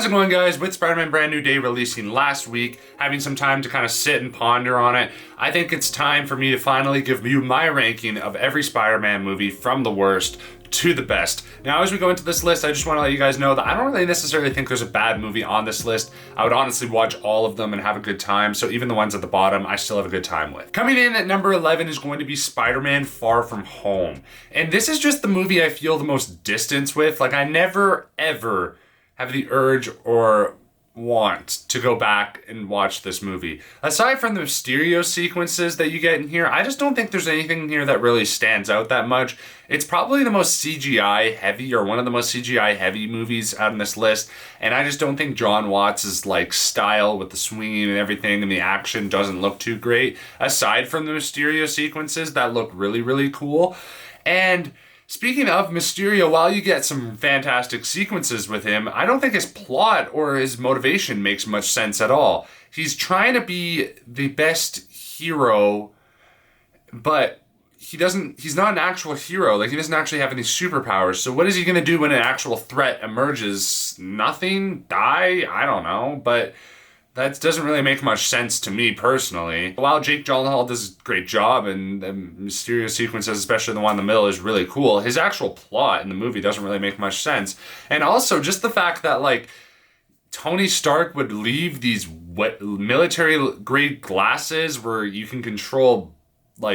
How's it going, guys? With Spider-Man Brand New Day releasing last week, having some time to kind of sit and ponder on it, I think it's time for me to finally give you my ranking of every Spider-Man movie from the worst to the best. Now, as we go into this list, I just want to let you guys know that I don't really necessarily think there's a bad movie on this list. I would honestly watch all of them and have a good time, so even the ones at the bottom, I still have a good time with. Coming in at number 11 is going to be Spider-Man Far From Home. And this is just the movie I feel the most distance with. Like, I never, ever have the urge or want to go back and watch this movie. Aside from the Mysterio sequences that you get in here, I just don't think there's anything in here that really stands out that much. It's probably the most CGI heavy, or one of the most CGI heavy movies out on this list, and I just don't think John Watts' style with the swinging and everything and the action doesn't look too great, aside from the Mysterio sequences that look really, really cool. And speaking of Mysterio, while you get some fantastic sequences with him, I don't think his plot or his motivation makes much sense at all. He's trying to be the best hero, but he's not an actual hero. He doesn't actually have any superpowers. So what is he going to do when an actual threat emerges? Nothing? Die? I don't know. But that doesn't really make much sense to me personally. While Jake Gyllenhaal does a great job and the Mysterio sequences, especially the one in the middle, is really cool, his actual plot in the movie doesn't really make much sense. And also just the fact that Tony Stark would leave these military grade glasses where you can control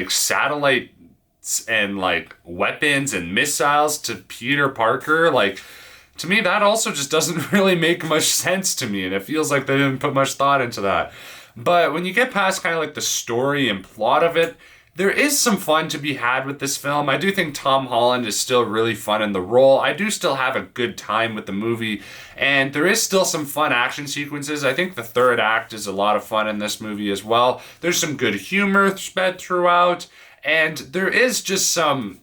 satellites and weapons and missiles to Peter Parker, to me, that also just doesn't really make much sense to me, and it feels like they didn't put much thought into that. But when you get past the story and plot of it, there is some fun to be had with this film. I do think Tom Holland is still really fun in the role. I do still have a good time with the movie, and there is still some fun action sequences. I think the third act is a lot of fun in this movie as well. There's some good humor spread throughout, and there is just some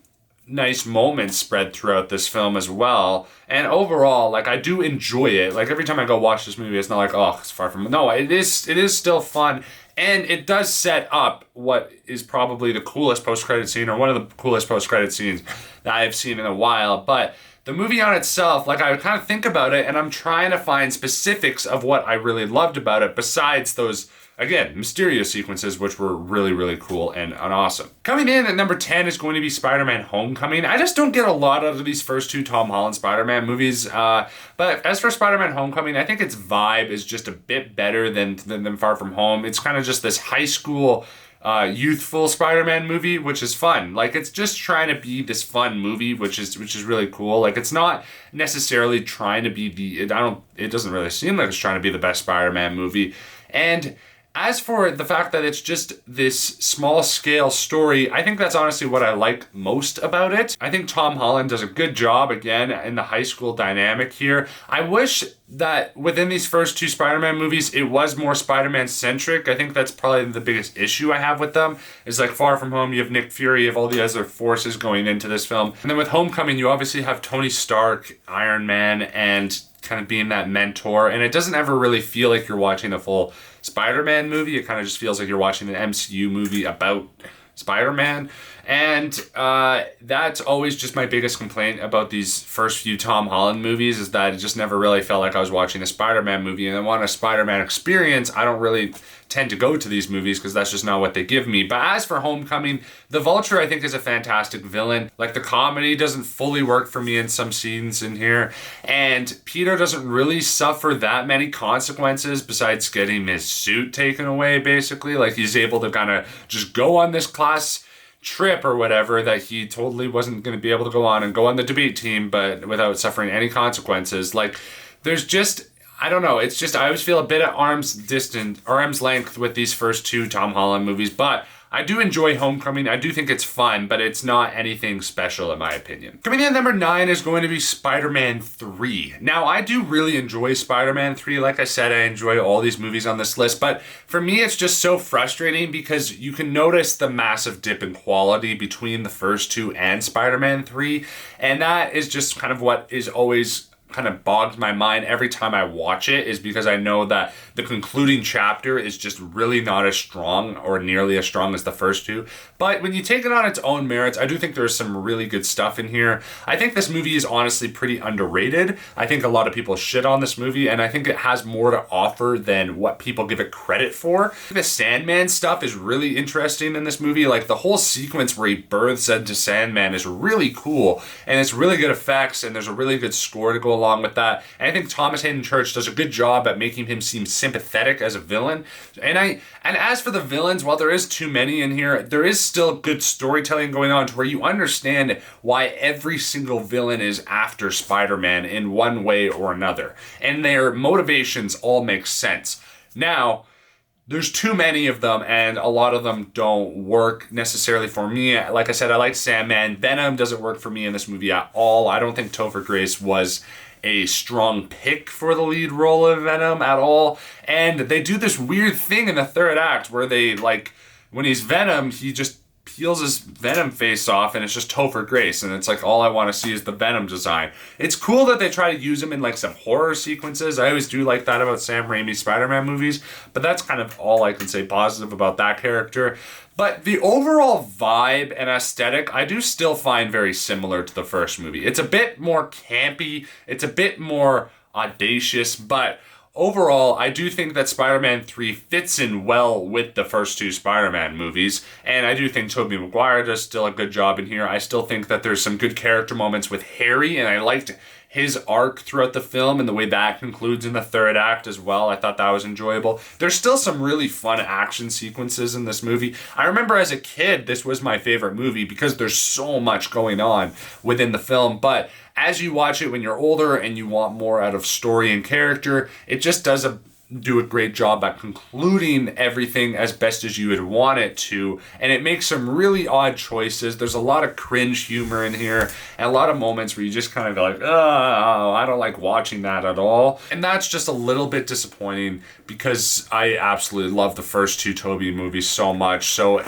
nice moments spread throughout this film as well. And overall, I do enjoy it. Every time I go watch this movie, it's not oh, it's far from... No, it is still fun. And it does set up what is probably the coolest post-credit scene, or one of the coolest post-credit scenes that I've seen in a while. But the movie on itself, I kind of think about it, and I'm trying to find specifics of what I really loved about it, besides those, again, Mysterio sequences, which were really, really cool and awesome. Coming in at number 10 is going to be Spider-Man Homecoming. I just don't get a lot out of these first two Tom Holland Spider-Man movies. But as for Spider-Man Homecoming, I think its vibe is just a bit better than Far From Home. It's kind of just this high school, youthful Spider-Man movie, which is fun. It's just trying to be this fun movie, which is really cool. It's not necessarily trying to be it doesn't really seem like it's trying to be the best Spider-Man movie. And as for the fact that it's just this small-scale story, I think that's honestly what I like most about it. I think Tom Holland does a good job, again, in the high school dynamic here. I wish that within these first two Spider-Man movies, it was more Spider-Man-centric. I think that's probably the biggest issue I have with them, is Far From Home, you have Nick Fury, you have all the other forces going into this film. And then with Homecoming, you obviously have Tony Stark, Iron Man, and kind of being that mentor, and it doesn't ever really feel like you're watching a full Spider-Man movie. It kind of just feels like you're watching an MCU movie about Spider-Man. And that's always just my biggest complaint about these first few Tom Holland movies, is that it just never really felt like I was watching a Spider-Man movie. And I want a Spider-Man experience. I don't really tend to go to these movies because that's just not what they give me. But as for Homecoming, the Vulture, I think, is a fantastic villain. The comedy doesn't fully work for me in some scenes in here. And Peter doesn't really suffer that many consequences besides getting his suit taken away, basically. He's able to kind of just go on this class trip or whatever that he totally wasn't going to be able to go on, and go on the debate team, but without suffering any consequences. There's just, I don't know, it's just, I always feel a bit at arm's length with these first two Tom Holland movies, but I do enjoy Homecoming. I do think it's fun, but it's not anything special in my opinion. Coming in at number 9 is going to be Spider-Man 3. Now, I do really enjoy Spider-Man 3. Like I said, I enjoy all these movies on this list, but for me, it's just so frustrating because you can notice the massive dip in quality between the first two and Spider-Man 3, and that is just kind of what is always kind of bogs my mind every time I watch it is because I know that the concluding chapter is just really not as strong or nearly as strong as the first two. But when you take it on its own merits, I do think there's some really good stuff in here. I think this movie is honestly pretty underrated. I think a lot of people shit on this movie, and I think it has more to offer than what people give it credit for. The Sandman stuff is really interesting in this movie. Like the whole sequence where he births into Sandman is really cool, and it's really good effects, and there's a really good score to go along with that. And I think Thomas Hayden Church does a good job at making him seem sympathetic as a villain. And as for the villains, while there is too many in here, there is still good storytelling going on to where you understand why every single villain is after Spider-Man in one way or another. And their motivations all make sense. Now, there's too many of them, and a lot of them don't work necessarily for me. Like I said, I like Sandman. Venom doesn't work for me in this movie at all. I don't think Topher Grace was a strong pick for the lead role of Venom at all. And they do this weird thing in the third act where they, like, when he's Venom, he just peels his Venom face off and it's just Topher Grace, and it's like all I want to see is the Venom design. It's cool that they try to use him in like some horror sequences. I always do like that about Sam Raimi's Spider-Man movies, but that's kind of all I can say positive about that character. But the overall vibe and aesthetic, I do still find very similar to the first movie. It's a bit more campy, it's a bit more audacious, but overall, I do think that Spider-Man 3 fits in well with the first two Spider-Man movies, and I do think Tobey Maguire does still a good job in here. I still think that there's some good character moments with Harry, and I liked his arc throughout the film and the way that concludes in the third act as well. I thought that was enjoyable. There's still some really fun action sequences in this movie. I remember as a kid, this was my favorite movie because there's so much going on within the film, but as you watch it when you're older and you want more out of story and character, it just does do a great job at concluding everything as best as you would want it to, and it makes some really odd choices. There's a lot of cringe humor in here and a lot of moments where you just kind of go like, oh, I don't like watching that at all, and that's just a little bit disappointing because I absolutely love the first two Tobey movies so much. So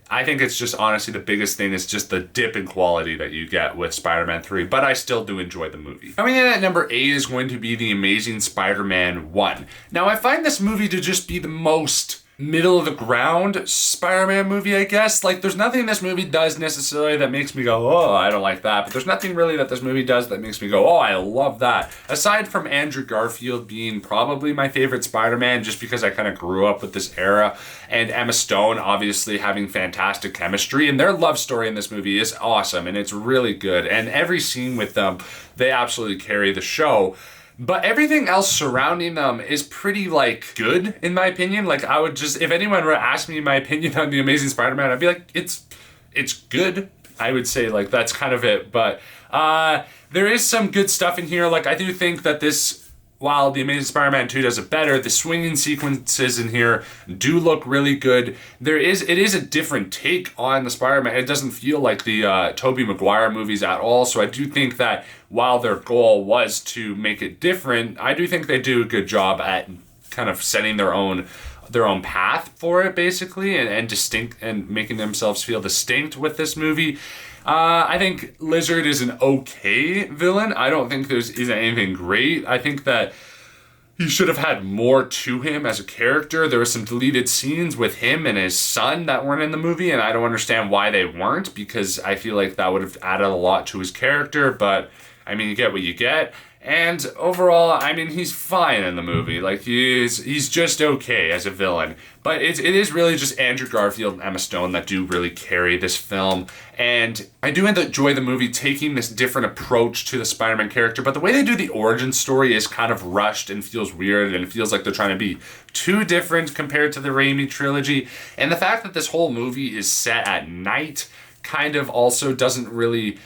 I think it's just honestly the biggest thing is just the dip in quality that you get with Spider-Man 3, but I still do enjoy the movie. Coming in at number 8 is going to be The Amazing Spider-Man 1. Now, I find this movie to just be the most middle of the ground Spider-Man movie, I guess. Like, there's nothing this movie does necessarily that makes me go, oh, I don't like that. But there's nothing really that this movie does that makes me go, oh, I love that. Aside from Andrew Garfield being probably my favorite Spider-Man, just because I kind of grew up with this era, and Emma Stone obviously having fantastic chemistry, and their love story in this movie is awesome, and it's really good. And every scene with them, they absolutely carry the show. But everything else surrounding them is pretty, like, good, in my opinion. Like, I would just, if anyone were to ask me my opinion on The Amazing Spider-Man, I'd be like, it's good. I would say, like, that's kind of it. But there is some good stuff in here. Like, I do think that this, while The Amazing Spider-Man 2 does it better, the swinging sequences in here do look really good. It is a different take on the Spider-Man. It doesn't feel like the Tobey Maguire movies at all. So I do think that while their goal was to make it different, I do think they do a good job at kind of setting their own path for it, basically, and distinct, and making themselves feel distinct with this movie. I think Lizard is an okay villain. I don't think isn't anything great. I think that he should have had more to him as a character. There were some deleted scenes with him and his son that weren't in the movie, and I don't understand why they weren't, because I feel like that would have added a lot to his character, but I mean, you get what you get. And overall, I mean, he's fine in the movie. Like, he's just okay as a villain. But it is really just Andrew Garfield and Emma Stone that do really carry this film. And I do enjoy the movie taking this different approach to the Spider-Man character, but the way they do the origin story is kind of rushed and feels weird, and it feels like they're trying to be too different compared to the Raimi trilogy. And the fact that this whole movie is set at night kind of also doesn't really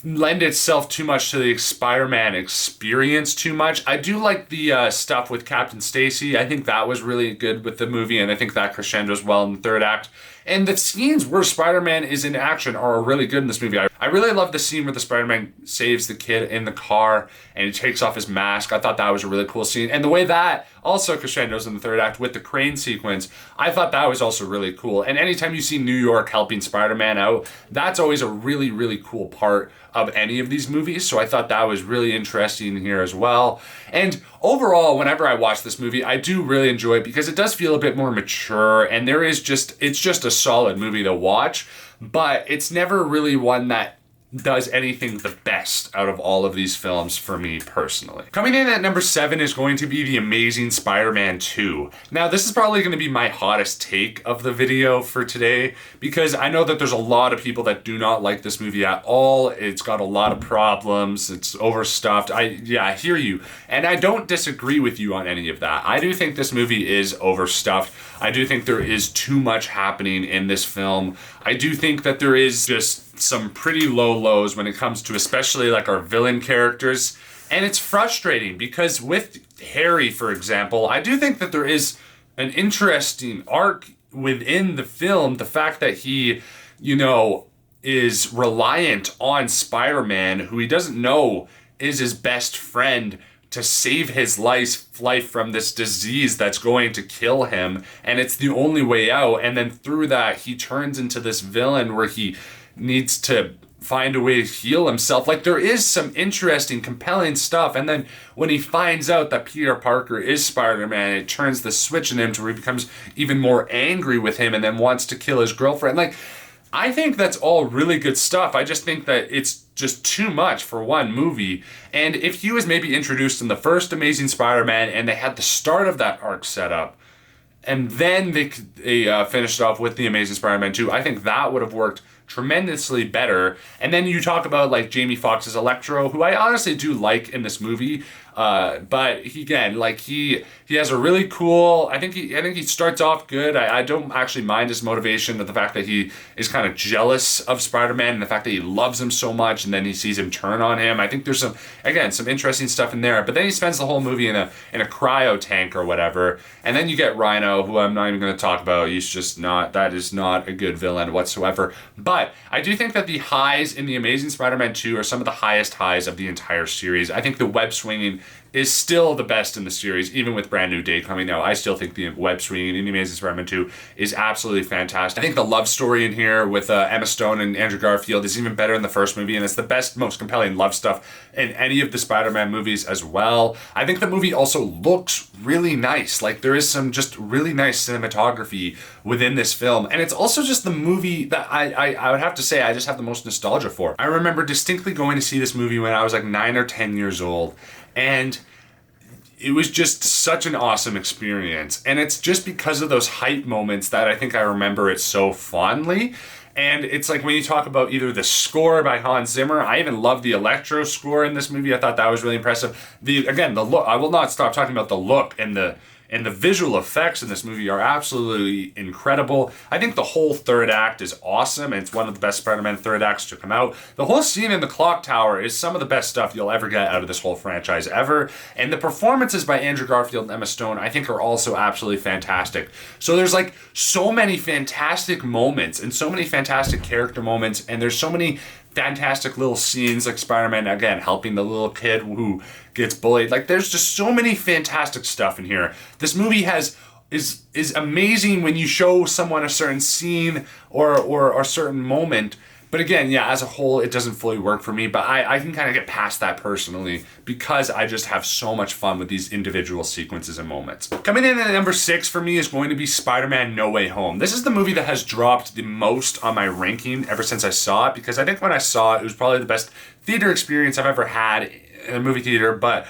lend itself too much to the Spider-Man experience too much. I do like the stuff with Captain Stacy. I think that was really good with the movie, and I think that crescendos well in the third act. And the scenes where Spider-Man is in action are really good in this movie. I really love the scene where the Spider-Man saves the kid in the car and he takes off his mask. I thought that was a really cool scene. And the way that also crescendos in the third act with the crane sequence, I thought that was also really cool. And anytime you see New York helping Spider-Man out, that's always a really, really cool part of any of these movies. So I thought that was really interesting here as well. And overall, whenever I watch this movie, I do really enjoy it because it does feel a bit more mature, and it's just a solid movie to watch, but it's never really one that does anything the best out of all of these films for me personally. Coming in at number 7 is going to be The Amazing Spider-Man 2. Now, this is probably going to be my hottest take of the video for today, because I know that there's a lot of people that do not like this movie at all. It's got a lot of problems. It's overstuffed. I hear you. And I don't disagree with you on any of that. I do think this movie is overstuffed. I do think there is too much happening in this film. I do think that there is just some pretty low lows when it comes to especially like our villain characters. And it's frustrating because with Harry, for example, I do think that there is an interesting arc within the film. The fact that he, is reliant on Spider-Man, who he doesn't know is his best friend, to save his life from this disease that's going to kill him. And it's the only way out. And then through that, he turns into this villain where he needs to find a way to heal himself. Like, there is some interesting, compelling stuff. And then when he finds out that Peter Parker is Spider-Man, it turns the switch in him to where he becomes even more angry with him and then wants to kill his girlfriend. Like, I think that's all really good stuff. I just think that it's just too much for one movie. And if he was maybe introduced in the first Amazing Spider-Man and they had the start of that arc set up, and then they finished off with The Amazing Spider-Man 2, I think that would have worked tremendously better. And then you talk about like Jamie Foxx's Electro, who I honestly do like in this movie, but he has a really cool. I think he starts off good. I don't actually mind his motivation, of the fact that he is kind of jealous of Spider-Man and the fact that he loves him so much, and then he sees him turn on him. I think there's some interesting stuff in there. But then he spends the whole movie in a cryo tank or whatever, and then you get Rhino, who I'm not even going to talk about. That is not a good villain whatsoever. But I do think that the highs in The Amazing Spider-Man 2 are some of the highest highs of the entire series. I think the web swinging is still the best in the series, even with Brand New Day coming out. I still think the web swinging in The Amazing Spider-Man 2 is absolutely fantastic. I think the love story in here with Emma Stone and Andrew Garfield is even better in the first movie, and it's the best, most compelling love stuff in any of the Spider-Man movies as well. I think the movie also looks really nice. Like, there is some just really nice cinematography within this film, and it's also just the movie that I would have to say I just have the most nostalgia for. I remember distinctly going to see this movie when I was like 9 or 10 years old, and it was just such an awesome experience. And it's just because of those hype moments that I think I remember it so fondly. And it's like when you talk about either the score by Hans Zimmer, I even love the electro score in this movie. I thought that was really impressive. The look, I will not stop talking about the look and the visual effects in this movie are absolutely incredible. I think the whole third act is awesome, and it's one of the best Spider-Man third acts to come out. The whole scene in the clock tower is some of the best stuff you'll ever get out of this whole franchise ever. And the performances by Andrew Garfield and Emma Stone, I think, are also absolutely fantastic. So there's like so many fantastic moments and so many fantastic character moments, and there's so many fantastic little scenes, like Spider-Man, again, helping the little kid who gets bullied. Like, there's just so many fantastic stuff in here. This movie is amazing when you show someone a certain scene or a certain moment. But again, yeah, as a whole, it doesn't fully work for me. But I can kind of get past that personally because I just have so much fun with these individual sequences and moments. Coming in at number 6 for me is going to be Spider-Man No Way Home. This is the movie that has dropped the most on my ranking ever since I saw it, because I think when I saw it was probably the best theater experience I've ever had in a movie theater. But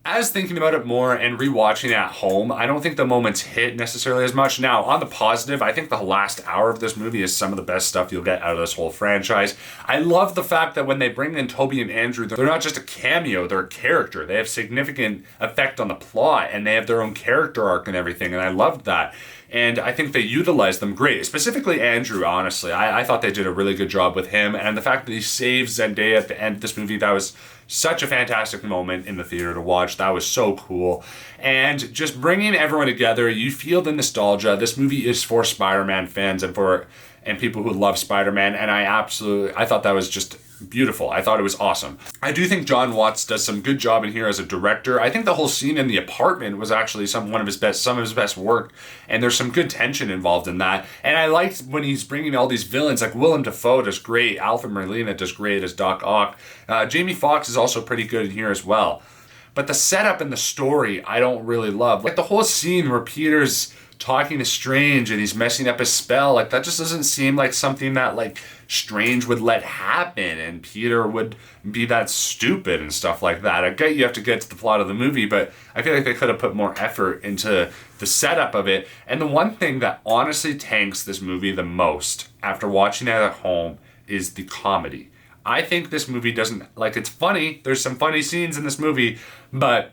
as thinking about it more and rewatching it at home, I don't think the moments hit necessarily as much. Now, on the positive, I think the last hour of this movie is some of the best stuff you'll get out of this whole franchise. I love the fact that when they bring in Tobey and Andrew, they're not just a cameo, they're a character. They have significant effect on the plot, and they have their own character arc and everything, and I loved that. And I think they utilized them great. Specifically Andrew, honestly. I thought they did a really good job with him, and the fact that he saves Zendaya at the end of this movie, that was such a fantastic moment in the theater to watch. That was so cool. And just bringing everyone together, you feel the nostalgia. This movie is for Spider-Man fans and people who love Spider-Man, and I thought that was just beautiful. I thought it was awesome. I do think John Watts does some good job in here as a director. I think the whole scene in the apartment was actually some of his best work, and there's some good tension involved in that. And I liked when he's bringing all these villains, like Willem Dafoe does great, Alfred Molina does great as Doc Ock. Jamie Foxx is also pretty good in here as well. But the setup and the story, I don't really love. Like the whole scene where Peter's talking to Strange and he's messing up his spell, like that just doesn't seem like something that like Strange would let happen, and Peter would be that stupid and stuff like that. I get you have to get to the plot of the movie, but I feel like they could have put more effort into the setup of it. And the one thing that honestly tanks this movie the most after watching it at home is the comedy. I think this movie doesn't, like, it's funny, there's some funny scenes in this movie, but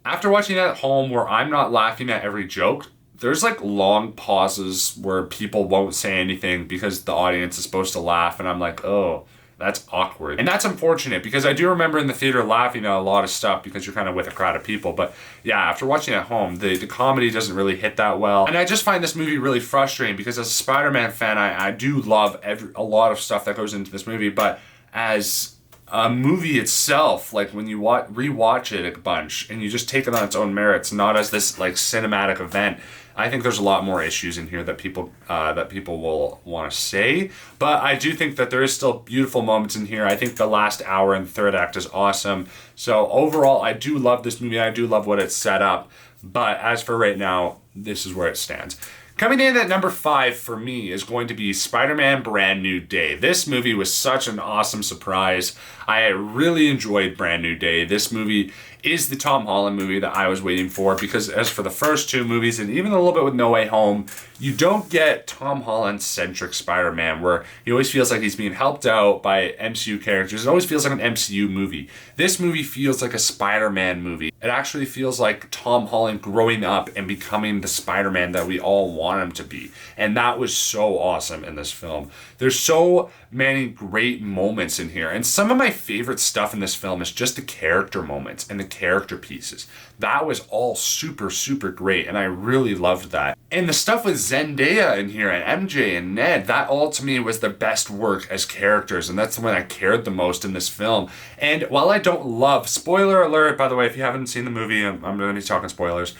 after watching it at home where I'm not laughing at every joke, there's like long pauses where people won't say anything because the audience is supposed to laugh, and I'm like, oh, that's awkward. And that's unfortunate because I do remember in the theater laughing at a lot of stuff because you're kind of with a crowd of people. But yeah, after watching it at home, the comedy doesn't really hit that well. And I just find this movie really frustrating because as a Spider-Man fan, I do love a lot of stuff that goes into this movie, but as a movie itself, like when you rewatch it a bunch and you just take it on its own merits, not as this like cinematic event, I think there's a lot more issues in here that people will want to say. But I do think that there is still beautiful moments in here. I think the last hour and the third act is awesome. So overall, I do love this movie. I do love what it's set up. But as for right now, this is where it stands. Coming in at number 5 for me is going to be Spider-Man Brand New Day. This movie was such an awesome surprise. I really enjoyed Brand New Day. This movie is the Tom Holland movie that I was waiting for, because as for the first 2 movies, and even a little bit with No Way Home, you don't get Tom Holland-centric Spider-Man where he always feels like he's being helped out by MCU characters. It always feels like an MCU movie. This movie feels like a Spider-Man movie. It actually feels like Tom Holland growing up and becoming the Spider-Man that we all want him to be. And that was so awesome in this film. There's so many great moments in here. And some of my favorite stuff in this film is just the character moments and the character pieces. That was all super, super great. And I really loved that. And the stuff with Zendaya in here and MJ and Ned, that all to me was the best work as characters. And that's the one I cared the most in this film. And while I don't love, spoiler alert, by the way, if you haven't seen the movie, I'm going to be talking spoilers.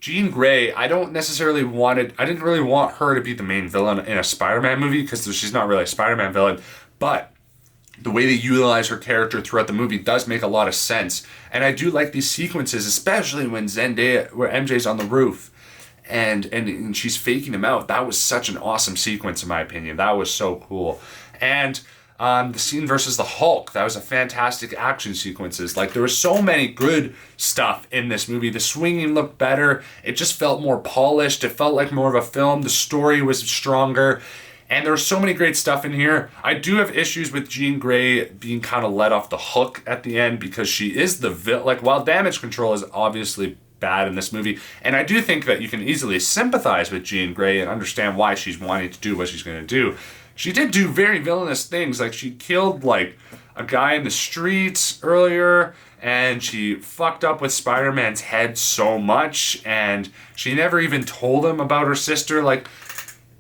Jean Grey, I didn't really want her to be the main villain in a Spider-Man movie because she's not really a Spider-Man villain, but the way they utilize her character throughout the movie does make a lot of sense. And I do like these sequences, especially when where MJ's on the roof and she's faking him out. That was such an awesome sequence in my opinion. That was so cool. And the scene versus the Hulk, that was a fantastic action sequences. Like there was so many good stuff in this movie. The swinging looked better. It just felt more polished. It felt like more of a film. The story was stronger. And there's so many great stuff in here. I do have issues with Jean Grey being kind of let off the hook at the end because she is the villain. While damage control is obviously bad in this movie, and I do think that you can easily sympathize with Jean Grey and understand why she's wanting to do what she's going to do. She did do very villainous things, like she killed like a guy in the streets earlier, and she fucked up with Spider-Man's head so much, and she never even told him about her sister. Like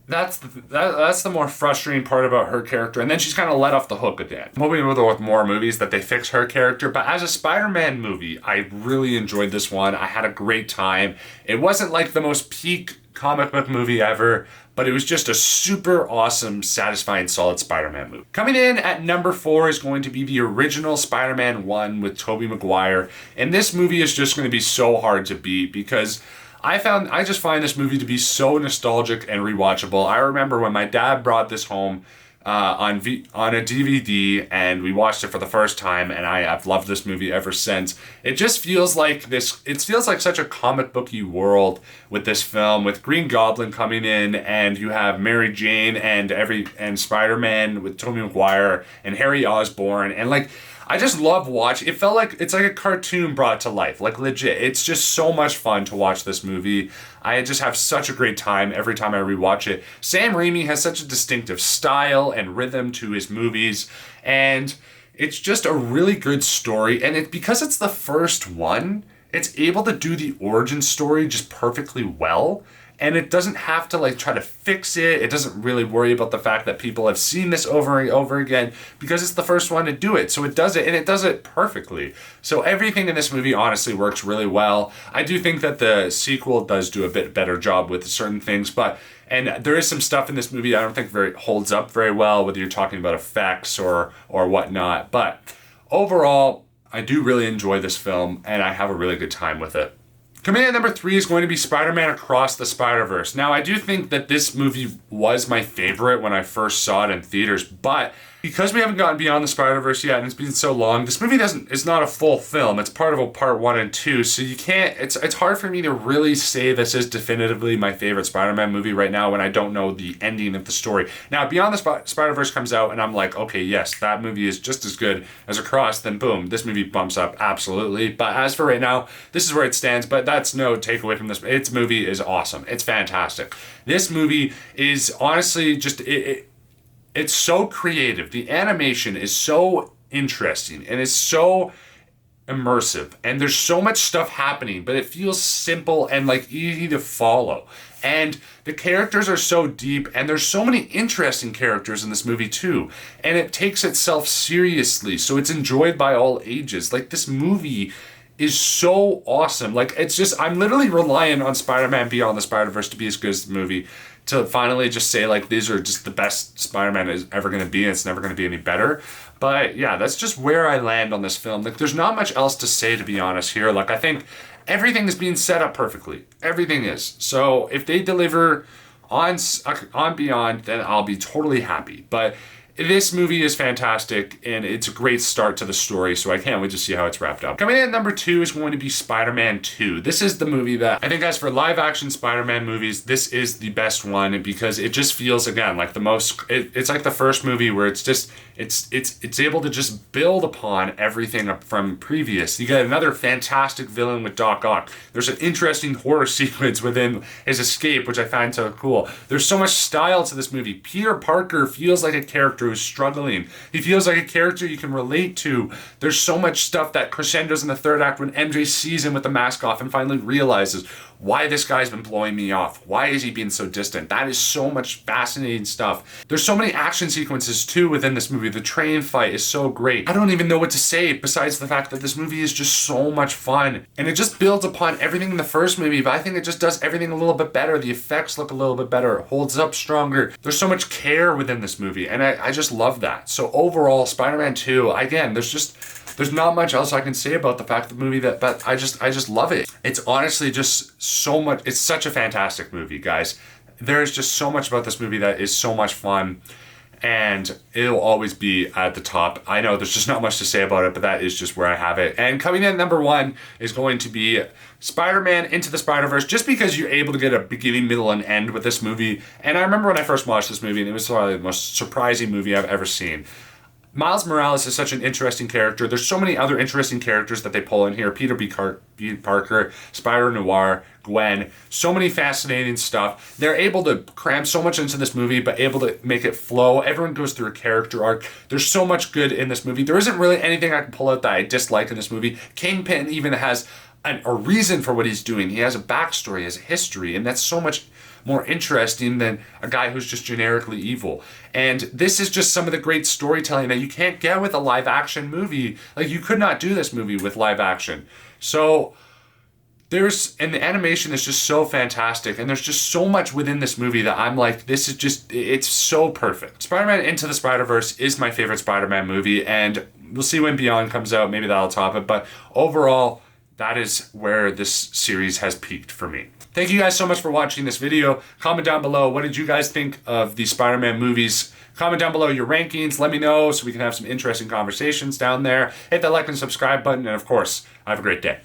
that's the more frustrating part about her character, and then she's kind of let off the hook at the end. I'm hoping with more movies that they fix her character, but as a Spider-Man movie, I really enjoyed this one. I had a great time. It wasn't like the most peak comic book movie ever, but it was just a super awesome, satisfying, solid Spider-Man movie. Coming in at number 4 is going to be the original Spider-Man 1 with Tobey Maguire, and this movie is just going to be so hard to beat because I just find this movie to be so nostalgic and rewatchable. I remember when my dad brought this home on a DVD and we watched it for the first time, and I've loved this movie ever since. It just feels like it feels like such a comic booky world with this film, with Green Goblin coming in, and you have Mary Jane and Spider-Man with Tobey Maguire and Harry Osborn, and like I just love watching. It felt like it's like a cartoon brought to life, like legit. It's just so much fun to watch this movie. I just have such a great time every time I rewatch it. Sam Raimi has such a distinctive style and rhythm to his movies, and it's just a really good story. And because it's the first one, it's able to do the origin story just perfectly well. and it doesn't have to like try to fix it. It doesn't really worry about the fact that people have seen this over and over again because it's the first one to do it. So it does it, and it does it perfectly. So everything in this movie honestly works really well. I do think that the sequel does do a bit better job with certain things, and there is some stuff in this movie I don't think holds up very well, whether you're talking about effects or whatnot. But overall, I do really enjoy this film, and I have a really good time with it. Coming in at number 3 is going to be Spider-Man Across the Spider-Verse. Now, I do think that this movie was my favorite when I first saw it in theaters, but because we haven't gotten beyond the Spider-Verse yet, and it's been so long, this movie it's not a full film. It's part of a part 1 and 2, so you can't, it's hard for me to really say this is definitively my favorite Spider-Man movie right now when I don't know the ending of the story. Now, Beyond the Spider-Verse comes out, and I'm like, okay, yes, that movie is just as good as Across, then boom, this movie bumps up, absolutely. But as for right now, this is where it stands, but that's no takeaway from this. Its movie is awesome. It's fantastic. This movie is honestly just, it's so creative. The animation is so interesting and it's so immersive. And there's so much stuff happening, but it feels simple and like easy to follow. And the characters are so deep, and there's so many interesting characters in this movie too. And it takes itself seriously, so it's enjoyed by all ages. Like, this movie is so awesome. Like, it's just, I'm literally relying on Spider-Man Beyond the Spider-Verse to be as good as the movie, to finally just say, like, these are just the best Spider-Man is ever going to be, and it's never going to be any better. But yeah, that's just where I land on this film. Like, there's not much else to say, to be honest, here. Like, I think everything is being set up perfectly. Everything is. So if they deliver on Beyond, then I'll be totally happy. But this movie is fantastic, and it's a great start to the story, so I can't wait to see how it's wrapped up. Coming in at number 2 is going to be Spider-Man 2. This is the movie that I think, as for live-action Spider-Man movies, this is the best one, because it just feels, again, like the most, it's like the first movie where it's just, it's able to just build upon everything up from previous. You get another fantastic villain with Doc Ock. There's an interesting horror sequence within his escape, which I find so cool. There's so much style to this movie. Peter Parker feels like a character who's struggling. He feels like a character you can relate to. There's so much stuff that crescendos in the third act when MJ sees him with the mask off and finally realizes why this guy's been blowing me off. Why is he being so distant? That is so much fascinating stuff. There's so many action sequences too within this movie. The train fight is so great. I don't even know what to say besides the fact that this movie is just so much fun. And it just builds upon everything in the first movie, but I think it just does everything a little bit better. The effects look a little bit better. It holds up stronger. There's so much care within this movie, and I just love that. So overall, Spider-Man 2, again, there's not much else I can say about the fact of the movie, but I just love it. It's honestly just so much, it's such a fantastic movie, guys. There's just so much about this movie that is so much fun, and it'll always be at the top. I know there's just not much to say about it, but that is just where I have it. And coming in at number 1 is going to be Spider-Man Into the Spider-Verse, just because you're able to get a beginning, middle, and end with this movie. And I remember when I first watched this movie, and it was probably the most surprising movie I've ever seen. Miles Morales is such an interesting character. There's so many other interesting characters that they pull in here. Peter Parker, Spider-Noir, Gwen, so many fascinating stuff. They're able to cram so much into this movie, but able to make it flow. Everyone goes through a character arc. There's so much good in this movie. There isn't really anything I can pull out that I dislike in this movie. Kingpin even has a reason for what he's doing. He has a backstory, he has a history, and that's so much more interesting than a guy who's just generically evil. And this is just some of the great storytelling that you can't get with a live action movie. Like, you could not do this movie with live action. So and the animation is just so fantastic, and there's just so much within this movie that I'm like, this is just, it's so perfect. Spider-Man Into the Spider-Verse is my favorite Spider-Man movie, and we'll see when Beyond comes out, maybe that'll top it, but overall, that is where this series has peaked for me. Thank you guys so much for watching this video. Comment down below, what did you guys think of the Spider-Man movies? Comment down below your rankings, let me know so we can have some interesting conversations down there. Hit that like and subscribe button, and of course, have a great day.